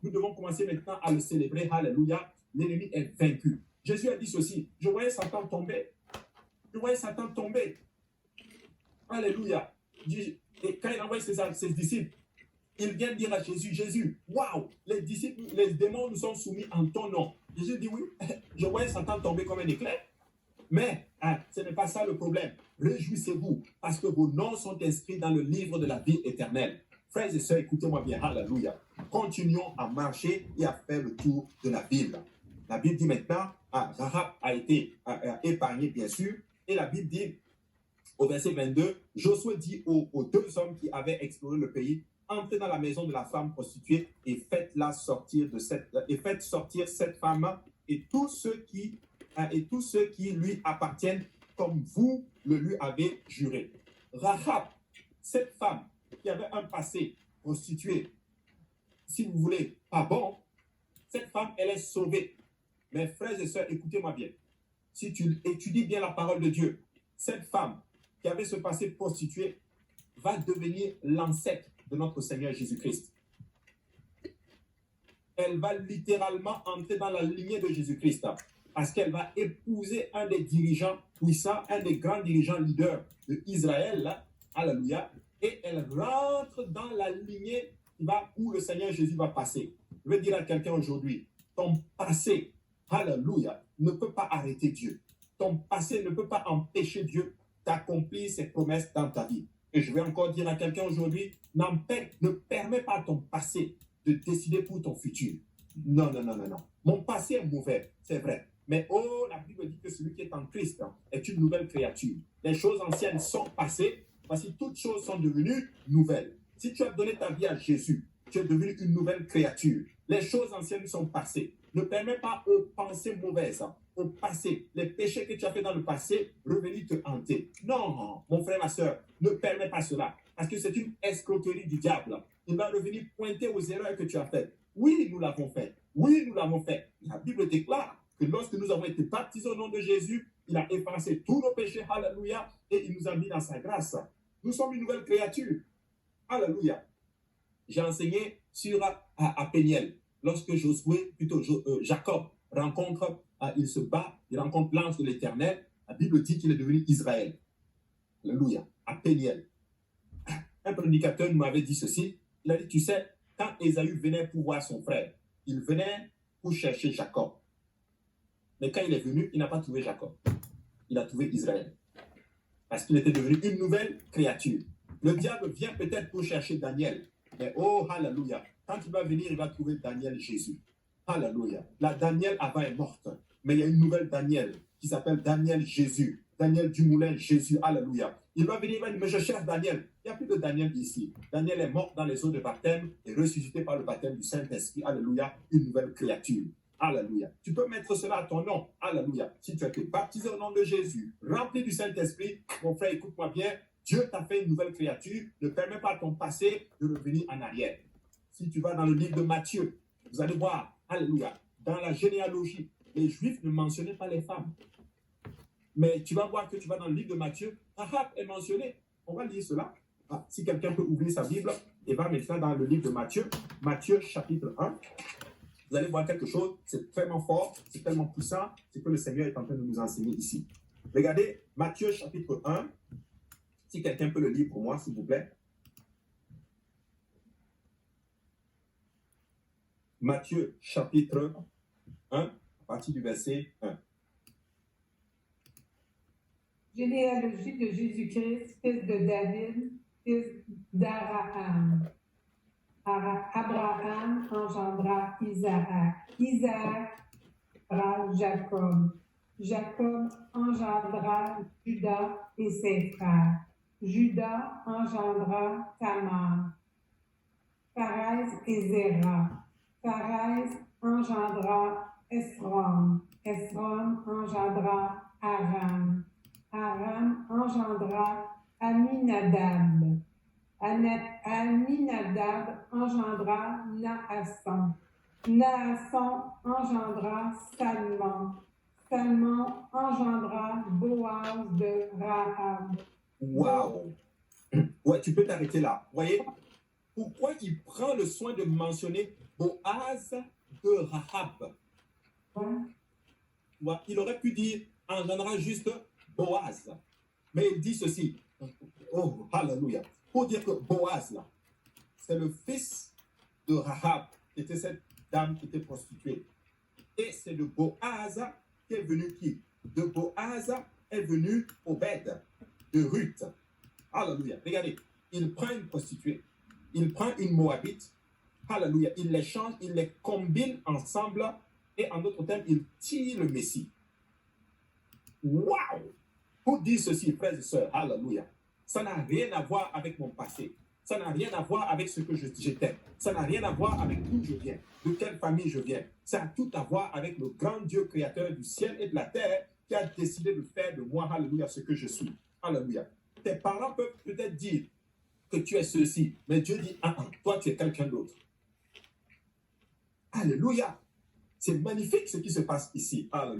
Nous devons commencer maintenant à le célébrer. Alléluia. L'ennemi est vaincu. Jésus a dit ceci. Je voyais Satan tomber. Je voyais Satan tomber. Alléluia. Et quand il envoie ses disciples, il vient dire à Jésus, Jésus, waouh, les disciples, les démons nous sont soumis en ton nom. Jésus dit oui, je voyais Satan tomber comme un éclair. Mais ce n'est pas ça le problème. Réjouissez-vous parce que vos noms sont inscrits dans le livre de la vie éternelle. Frères et sœurs, écoutez-moi bien. Alléluia. Continuons à marcher et à faire le tour de la Bible. La Bible dit maintenant, Rahab a été épargné, bien sûr. Et la Bible dit, au verset 22, Josué dit aux deux hommes qui avaient exploré le pays, entrez dans la maison de la femme prostituée et faites sortir cette femme et tous ceux qui lui appartiennent comme vous le lui avez juré. Rahab, cette femme qui avait un passé prostitué, si vous voulez, pas bon, cette femme, elle est sauvée. Mes frères et sœurs, écoutez-moi bien. Si tu étudies bien la parole de Dieu, cette femme qui avait ce passé prostitué va devenir l'ancêtre de notre Seigneur Jésus-Christ. Elle va littéralement entrer dans la lignée de Jésus-Christ parce qu'elle va épouser un des dirigeants puissants, un des grands dirigeants leaders d'Israël, alléluia, et elle rentre dans la lignée où le Seigneur Jésus va passer. Je veux dire à quelqu'un aujourd'hui, ton passé, alléluia, ne peut pas arrêter Dieu. Ton passé ne peut pas empêcher Dieu d'accomplir ses promesses dans ta vie. Et je vais encore dire à quelqu'un aujourd'hui, ne permets pas à ton passé de décider pour ton futur. Non. Mon passé est mauvais, c'est vrai. Mais la Bible dit que celui qui est en Christ est une nouvelle créature. Les choses anciennes sont passées, voici toutes choses sont devenues nouvelles. Si tu as donné ta vie à Jésus, tu es devenu une nouvelle créature. Les choses anciennes sont passées. Ne permets pas aux pensées mauvaises, au passé, les péchés que tu as fait dans le passé, revenir te hanter. Non, mon frère, ma soeur, ne permets pas cela. Parce que c'est une escroquerie du diable. Il va revenir pointer aux erreurs que tu as faites. Oui, nous l'avons fait. Oui, nous l'avons fait. La Bible déclare que lorsque nous avons été baptisés au nom de Jésus, il a effacé tous nos péchés, alléluia, et il nous a mis dans sa grâce. Nous sommes une nouvelle créature. Alléluia. J'ai enseigné sur à Péniel. Lorsque Jacob rencontre, il se bat, il rencontre l'ange de l'Éternel, la Bible dit qu'il est devenu Israël. Alléluia. À Péniel. Un prédicateur m'avait dit ceci. Il a dit, tu sais, quand Ésaü venait pour voir son frère, il venait pour chercher Jacob. Mais quand il est venu, il n'a pas trouvé Jacob. Il a trouvé Israël. Parce qu'il était devenu une nouvelle créature. Le diable vient peut-être pour chercher Daniel. Mais oh, alléluia. Quand il va venir, il va trouver Daniel Jésus. Alléluia. La Daniel avant est morte. Mais il y a une nouvelle Daniel qui s'appelle Daniel Jésus. Daniel Dumoulin Jésus. Alléluia. Il va venir, il va dire, mais je cherche Daniel. Il n'y a plus de Daniel ici. Daniel est mort dans les eaux de baptême et ressuscité par le baptême du Saint-Esprit. Alléluia. Une nouvelle créature. Alléluia. Tu peux mettre cela à ton nom. Alléluia. Si tu as été baptisé au nom de Jésus, rempli du Saint-Esprit, mon frère, écoute-moi bien. Dieu t'a fait une nouvelle créature. Ne permets pas à ton passé de revenir en arrière. Si tu vas dans le livre de Matthieu, vous allez voir, alléluia, dans la généalogie, les Juifs ne mentionnaient pas les femmes. Mais tu vas voir que tu vas dans le livre de Matthieu, Rahab est mentionné. On va lire cela. Si quelqu'un peut ouvrir sa Bible et va maintenant dans le livre de Matthieu, Matthieu chapitre 1. Vous allez voir quelque chose, c'est tellement fort, c'est tellement puissant, c'est que le Seigneur est en train de nous enseigner ici. Regardez, Matthieu chapitre 1. Si quelqu'un peut le lire pour moi, s'il vous plaît. Matthieu chapitre 1, à partir du verset 1. Généalogie de Jésus-Christ, fils de David, fils d'Abraham. Abraham engendra Isaac. Isaac engendra Jacob. Jacob engendra Judas et ses frères. Judas engendra Tamar. Pharez et Zéra. Pharez engendra Esrom. Esrom engendra Aram. Aram engendra Aminadab. Aminadab engendra Naasson. Naasson engendra Salmon. Salmon engendra Boaz de Rahab. Waouh! Ouais, tu peux t'arrêter là. Vous voyez? Pourquoi il prend le soin de mentionner Boaz de Rahab. Ouais. Il aurait pu dire, engendra juste Boaz. Mais il dit ceci. Oh, alléluia. Pour dire que Boaz, là, c'est le fils de Rahab, qui était cette dame qui était prostituée. Et c'est de Boaz qui est venu qui? De Boaz est venu Obed, de Ruth. Alléluia. Regardez, il prend une prostituée, il prend une Moabite. Alléluia. Il les change, il les combine ensemble et en d'autres termes, il tire le Messie. Waouh! Pour dire ceci, frères et sœurs, alléluia. Ça n'a rien à voir avec mon passé. Ça n'a rien à voir avec ce que j'étais. Ça n'a rien à voir avec d'où je viens, de quelle famille je viens. Ça a tout à voir avec le grand Dieu créateur du ciel et de la terre qui a décidé de faire de moi, alléluia, ce que je suis. Alléluia. Tes parents peuvent peut-être dire que tu es ceci, mais Dieu dit, toi tu es quelqu'un d'autre. Alléluia. C'est magnifique ce qui se passe ici. Alléluia.